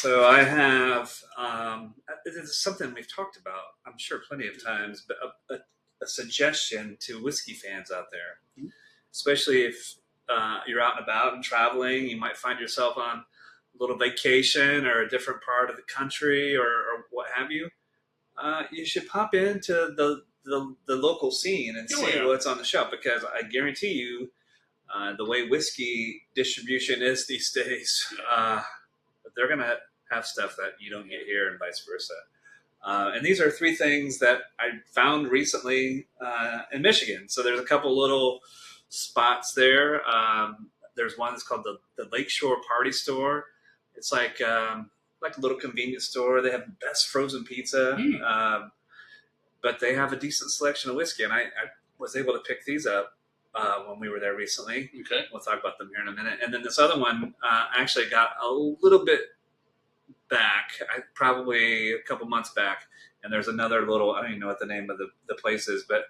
So I have it's something we've talked about, I'm sure, plenty of times, but a suggestion to whiskey fans out there, especially if you're out and about and traveling, you might find yourself on a little vacation or a different part of the country or what have you. You should pop into the local scene and see what's on the shelf, because I guarantee you, the way whiskey distribution is these days, they're going to have stuff that you don't get here and vice versa. And these are three things that I found recently in Michigan. So there's a couple little spots there. There's one that's called the Lakeshore Party Store. It's like a little convenience store. They have the best frozen pizza, but they have a decent selection of whiskey. And I was able to pick these up when we were there recently. Okay. We'll talk about them here in a minute. And then this other one actually got a little bit back, probably a couple months back. And there's another little, I don't even know what the name of the place is, but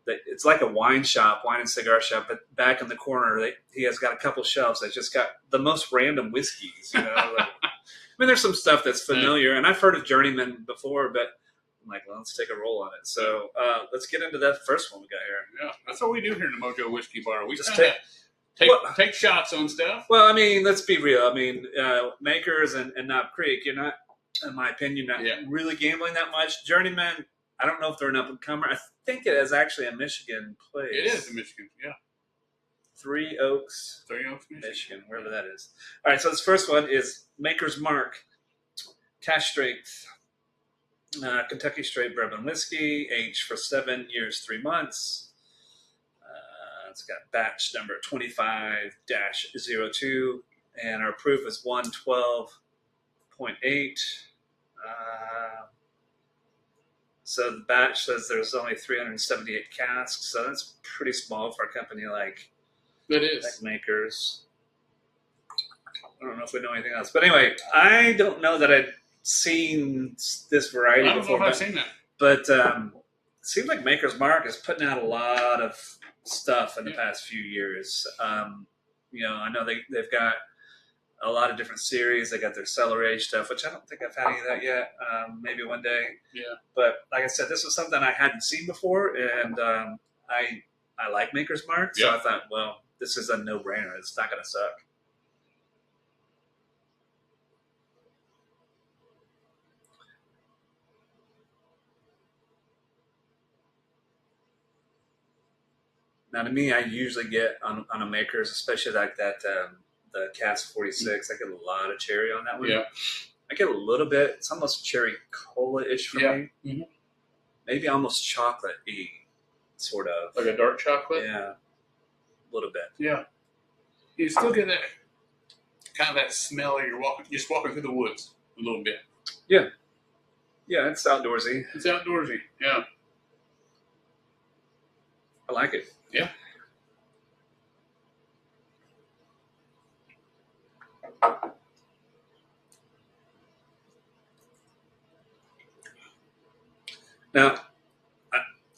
it's like a wine and cigar shop. But back in the corner, he has got a couple shelves that just got the most random whiskeys. You know, I mean, there's some stuff that's familiar, and I've heard of Journeyman before, but I'm like, well, let's take a roll on it. So let's get into that first one we got here. Yeah, that's what we do here in the Mojo Whiskey Bar. We just take shots on stuff. Well, I mean, let's be real. I mean, Makers and Knob Creek, you're not, in my opinion, not really gambling that much. Journeyman, I don't know if they're an up-and-comer. I think it is actually a Michigan place. It is in Michigan, yeah. Three Oaks, Michigan, wherever that is. All right, so this first one is Maker's Mark, cash strength, Kentucky straight bourbon whiskey, aged for 7 years, 3 months. It's got batch number 25-02, and our proof is 112.8. So the batch says there's only 378 casks, so that's pretty small for a company like Makers. I don't know if we know anything else, but anyway, I don't know that I'd seen this variety before. I don't know if I've seen that, but it seems like Maker's Mark is putting out a lot of stuff in the past few years. You know, I know they've got a lot of different series. They got their cellar age stuff, which I don't think I've had any of that yet. Maybe one day. Yeah. But like I said, this was something I hadn't seen before, and I like Maker's Mark, so I thought, well, this is a no-brainer. It's not going to suck. Now, to me, I usually get on a Maker's, especially like that, the Cask 46, I get a lot of cherry on that one. Yeah. I get a little bit, it's almost cherry cola-ish for me. Mm-hmm. Maybe almost chocolate-y, sort of. Like a dark chocolate? Yeah, a little bit. Yeah. You still get that kind of that smell of just walking through the woods a little bit. Yeah. Yeah, it's outdoorsy. It's outdoorsy, yeah. I like it. Yeah. Now,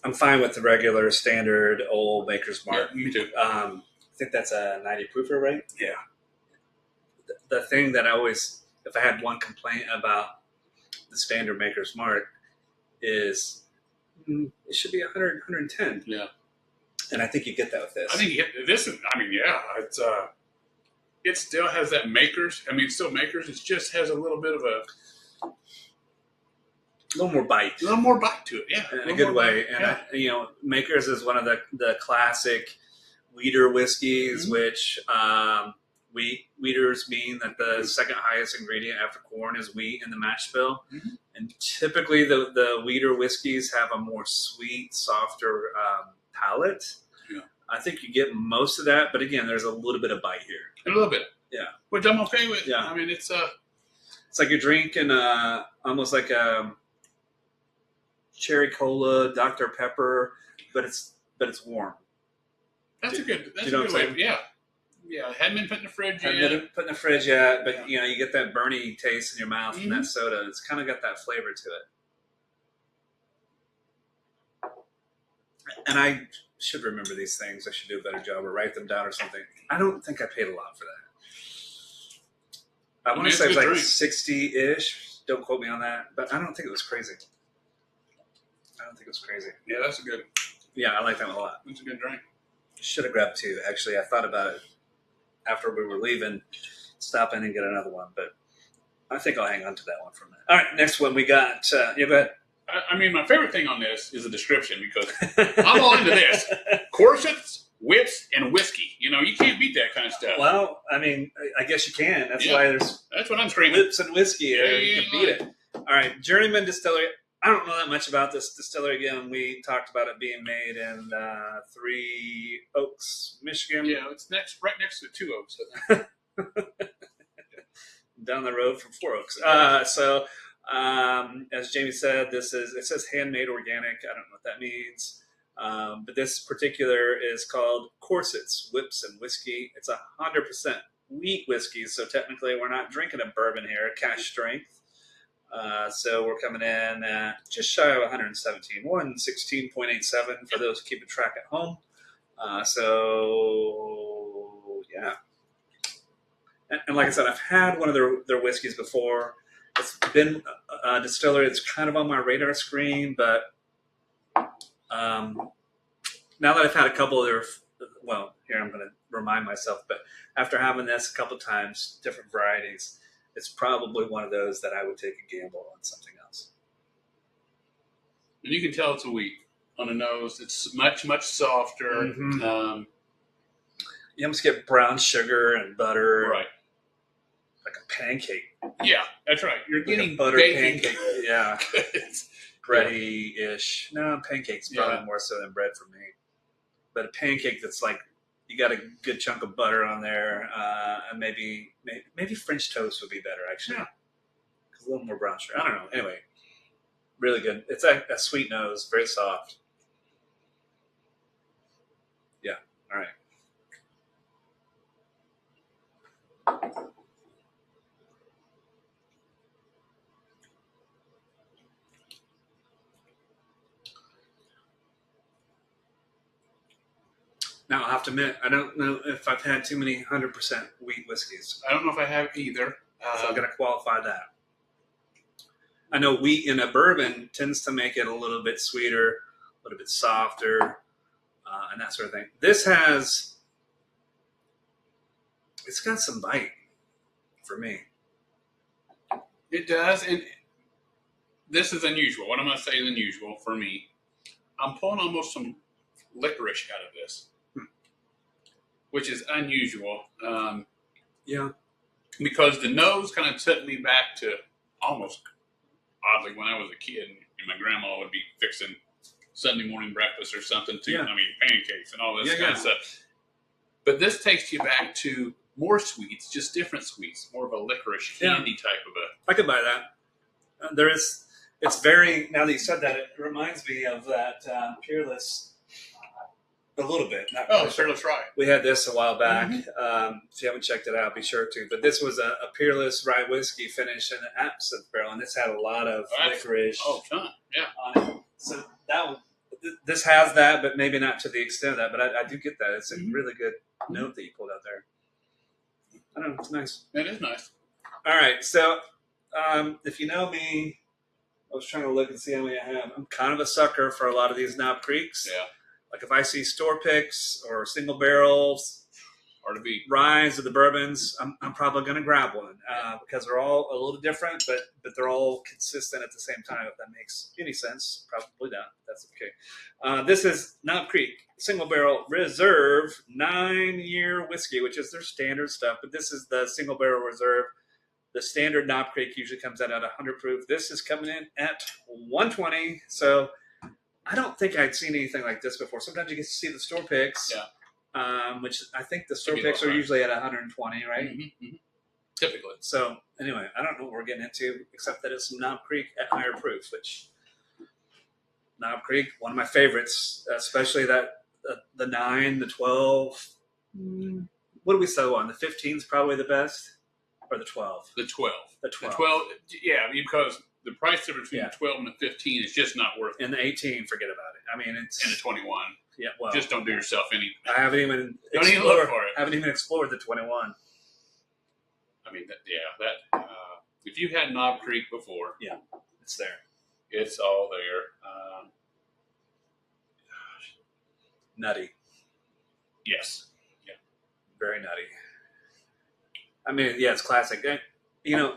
I'm fine with the regular standard old Maker's Mark. Yeah, me too. I think that's a 90 proofer, right? Yeah. The thing that I always, if I had one complaint about the standard Maker's Mark, is it should be 100, 110. Yeah. And I think you get that with this. I think this is, I mean, yeah, it still has that Makers. I mean, it's still Makers. It just has a little bit of a little more bite. A little more bite to it, yeah. In a good way. And, you know, Makers is one of the classic wheater whiskeys, which wheaters mean that the second highest ingredient after corn is wheat in the mash bill. Mm-hmm. And typically the wheater whiskeys have a more sweet, softer palate. Yeah. I think you get most of that, but again, there's a little bit of bite here. A little bit. Yeah. Which I'm okay with. Yeah. I mean, it's like you're drinking almost like a cherry cola, Dr. Pepper, but it's warm. That's a good way. Yeah. Yeah. It hadn't been put in the fridge yet. Hadn't been put in the fridge yet, but you know, you get that burny taste in your mouth from that soda. It's kind of got that flavor to it. And I should remember these things. I should do a better job or write them down or something. I don't think I paid a lot for I want to say it was it's a like drink. 60-ish. Don't quote me on that, but I don't think it was crazy. Yeah, that's a good. Yeah, I like that one a lot. That's a good drink. Should have grabbed two. Actually, I thought about it after we were leaving, stop in and get another one, but I think I'll hang on to that one for a minute. All right, next one we got. Yeah, go ahead. I mean, my favorite thing on this is the description because I'm all into this. Corsets, whips, and whiskey. You know, you can't beat that kind of stuff. Well, I mean, I guess you can. That's why there's That's what I'm screaming. whips and whiskey. You can beat it. All right, Journeyman Distillery. I don't know that much about this distillery. Again, we talked about it being made in Three Oaks, Michigan. Yeah, it's right next to Two Oaks. Down the road from Four Oaks. As Jamie said, it says handmade organic. I don't know what that means. But this particular is called Corsets, Whips, and Whiskey. It's 100% wheat whiskey, so technically we're not drinking a bourbon here, cash strength. So we're coming in at just shy of 117, 116.87 for those keeping track at home. Yeah. And like I said, I've had one of their whiskeys before. It's been a distillery. It's kind of on my radar screen, but now that I've had a couple of their, here I'm going to remind myself, but after having this a couple of times, different varieties, it's probably one of those that I would take a gamble on something else. And you can tell it's a wheat on the nose. It's much, much softer. Mm-hmm. You almost get brown sugar and butter. Right. Like a pancake. Yeah, that's right. You're getting butter pancake. Yeah. It's bready-ish. No, pancakes probably more so than bread for me. But a pancake that's like, you got a good chunk of butter on there, and maybe French toast would be better, actually. Yeah. A little more brown sugar. I don't know. Anyway, really good. It's a sweet nose, very soft. Yeah. All right. Now, I have to admit, I don't know if I've had too many 100% wheat whiskeys. I don't know if I have either. So I'm going to qualify that. I know wheat in a bourbon tends to make it a little bit sweeter, a little bit softer, and that sort of thing. It's got some bite for me. It does, and this is unusual. What I'm going to say is unusual for me. I'm pulling almost some licorice out of this, which is unusual. Yeah. Because the nose kind of took me back to almost oddly when I was a kid, and my grandma would be fixing Sunday morning breakfast or something too. Yeah. I mean, pancakes and all this kind of stuff. But this takes you back to more sweets, just different sweets, more of a licorice candy type of a. I could buy that. It's very, now that you said that, it reminds me of that Peerless a little bit. Not really. Peerless Rye. We had this a while back. Mm-hmm. If you haven't checked it out, be sure to. But this was a Peerless Rye whiskey finish in an absinthe barrel, and this had a lot of licorice. Oh, ton. Yeah. On it. So this has that, but maybe not to the extent of that. But I do get that. It's a really good note that you pulled out there. I don't know. It's nice. It is nice. All right. So if you know me, I was trying to look and see how many I have. I'm kind of a sucker for a lot of these Knob Creeks. Yeah. Like if I see store picks or single barrels, Hard to beat. Ryes or the bourbons, I'm probably going to grab one because they're all a little different, but they're all consistent at the same time. If that makes any sense, probably not. That's okay. This is Knob Creek Single Barrel Reserve 9-year whiskey, which is their standard stuff. But this is the Single Barrel Reserve. The standard Knob Creek usually comes out at 100 proof. This is coming in at 120. So I don't think I'd seen anything like this before. Sometimes you get to see the store picks, which I think the store picks are usually at 120, right? Mm-hmm. Typically. So anyway, I don't know what we're getting into, except that it's Knob Creek at higher proof, which Knob Creek, one of my favorites, especially that the 9, the 12. What do we sell on? The 15 is probably the best, or the 12? The 12. The 12. The 12, yeah, because the price difference between the 12 and the 15 is just not worth it. And the 18, forget about it. I mean, it's... And the 21. Yeah, well... Just don't do yourself any... I haven't even... Don't even look for it. I haven't even explored the 21. I mean, if you had Knob Creek before, It's there. it's all there. Nutty. Yes. Very nutty. I mean, yeah, it's classic. You know,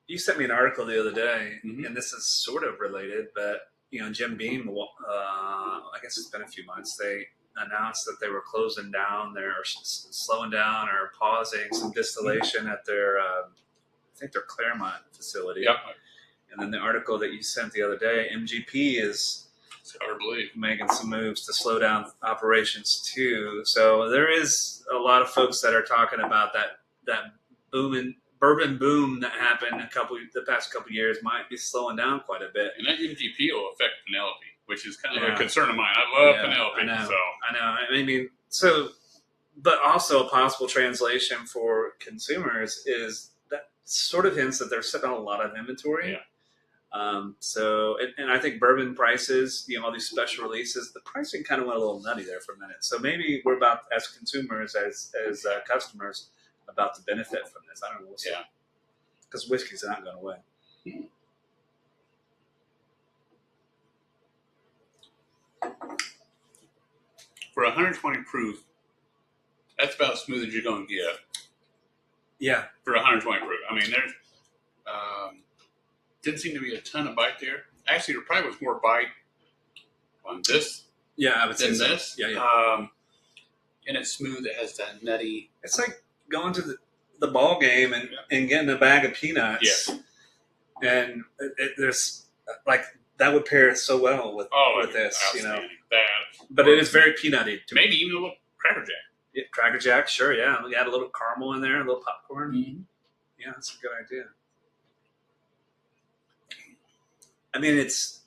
you sent me an article the other day, and this is sort of related, but, Jim Beam, I guess it's been a few months, they announced that they were closing down slowing down or pausing some distillation at their, I think their Claremont facility. Yep. And then the article that you sent the other day, MGP is hard to believe. Making some moves to slow down operations too. So there is a lot of folks that are talking about that bourbon boom that happened the past couple of years might be slowing down quite a bit. And that MGP will affect Penelope, which is kind of a concern of mine. I love Penelope. I know. So. I know. I mean, but also a possible translation for consumers is that sort of hints that they're sitting on a lot of inventory. Yeah. And I think bourbon prices, all these special releases, the pricing kind of went a little nutty there for a minute. So maybe we're about, as consumers, as customers, about to benefit from this. I don't know. We'll see. Yeah. Because whiskey's not going away. For 120 proof, that's about as smooth as you're going to get. Yeah. For 120 proof. I mean, there's didn't seem to be a ton of bite there. Actually, there probably was more bite on this I would say than so. this. Yeah. And it's smooth. It has that nutty. It's like going to the ball game and getting a bag of peanuts. Yes. And there's like that would pair so well with this, That. But it is very peanutty. Maybe even a little Cracker Jack. Yeah, Cracker Jack, sure. Yeah, we add a little caramel in there, a little popcorn. Mm-hmm. Yeah, that's a good idea. I mean, it's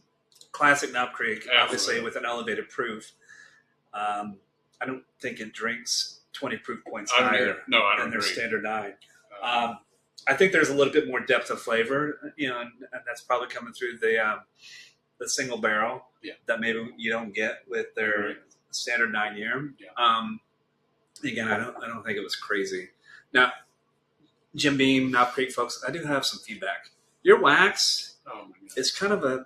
classic Knob Creek, Absolutely. obviously with an elevated proof. I don't think it drinks 20 proof points higher than their standard 9. I think there's a little bit more depth of flavor, and that's probably coming through the single barrel that maybe you don't get with their standard 9 year. Yeah. Again, I don't think it was crazy. Now, Jim Beam, Knob Creek folks, I do have some feedback. Your wax is kind of a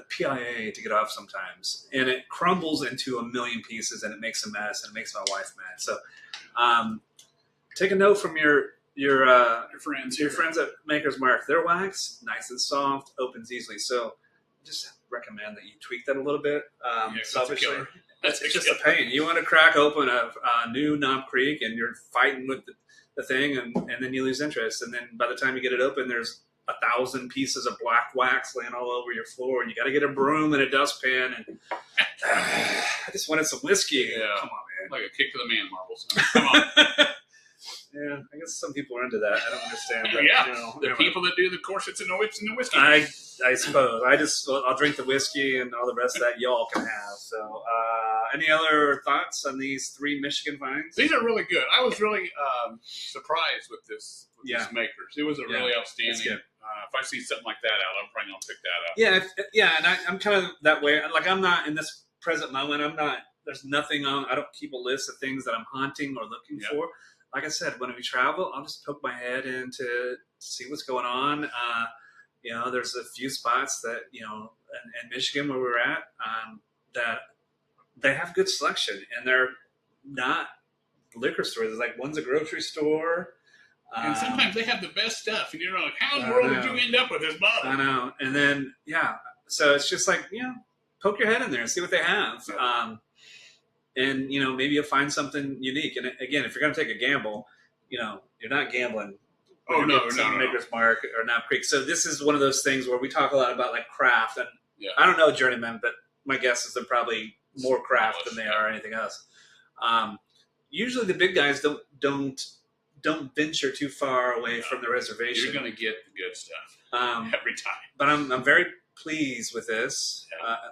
PIA to get off sometimes, and it crumbles into a million pieces, and it makes a mess, and it makes my wife mad. So, take a note from your friends at Maker's Mark. Their wax, nice and soft, opens easily. So, just recommend that you tweak that a little bit. Selfishly, it's just a pain. You want to crack open a new Knob Creek, and you're fighting with the thing, and then you lose interest. And then by the time you get it open, there's 1,000 pieces of black wax laying all over your floor, and you got to get a broom and a dustpan. And I just wanted some whiskey. Yeah. Come on, man. Like a kick to the man, Marbles. Come on. Yeah, I guess some people are into that. I don't understand. But, The people that do the corsets and the whips and the whiskey. I suppose. I'll drink the whiskey, and all the rest of that y'all can have. So, any other thoughts on these 3 Michigan finds? These are really good. I was really surprised with this. These makers. It was a really outstanding. If I see something like that out, I'm probably gonna pick that up. Yeah, and I'm kind of that way. Like, I'm not in this present moment. There's nothing on. I don't keep a list of things that I'm hunting or looking for. Like I said, when we travel, I'll just poke my head in to see what's going on. There's a few spots that in Michigan where we're at that they have good selection, and they're not liquor stores. It's like one's a grocery store. And sometimes they have the best stuff, and you're like, how in the world did you end up with this bottle? I know. And then, so it's just like, poke your head in there and see what they have. And, maybe you'll find something unique. And again, if you're going to take a gamble, you're not gambling. No. Maker's Mark or Knob Creek. So this is one of those things where we talk a lot about like craft. And I don't know Journeyman, but my guess is they're probably more craft than they are anything else. Usually the big guys don't venture too far away from the reservation. You're going to get the good stuff every time. But I'm very pleased with this.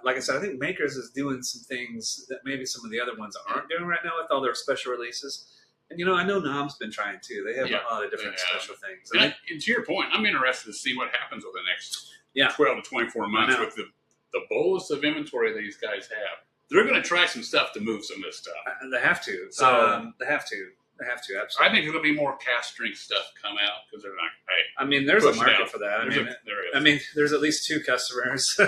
Like I said, I think Makers is doing some things that maybe some of the other ones aren't doing right now with all their special releases. And, I know Nom's been trying too. They have a lot of different special things. And to your point, I'm interested to see what happens over the next 12 to 24 months with the bolus of inventory that these guys have. They're going to try some stuff to move some of this stuff. They have to. They have to. They have to, I absolutely. think there'll be more cast strength stuff come out because they're like, hey, I mean, there's a push it market out. for that. There is. There's at least 2 customers.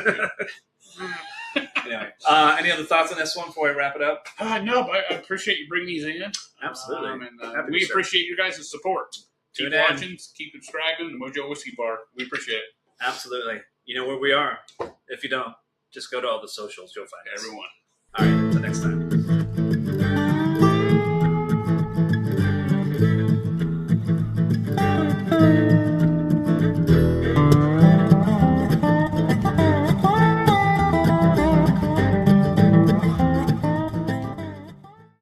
Anyway, any other thoughts on this one before we wrap it up? No, but I appreciate you bringing these in. Absolutely. And we appreciate you guys' support. Keep Tune in. watching, keep subscribing. The Mojo Whiskey Bar. We appreciate it. Absolutely. You know where we are. If you don't, just go to all the socials. You'll find us. Everyone. All right. Until next time.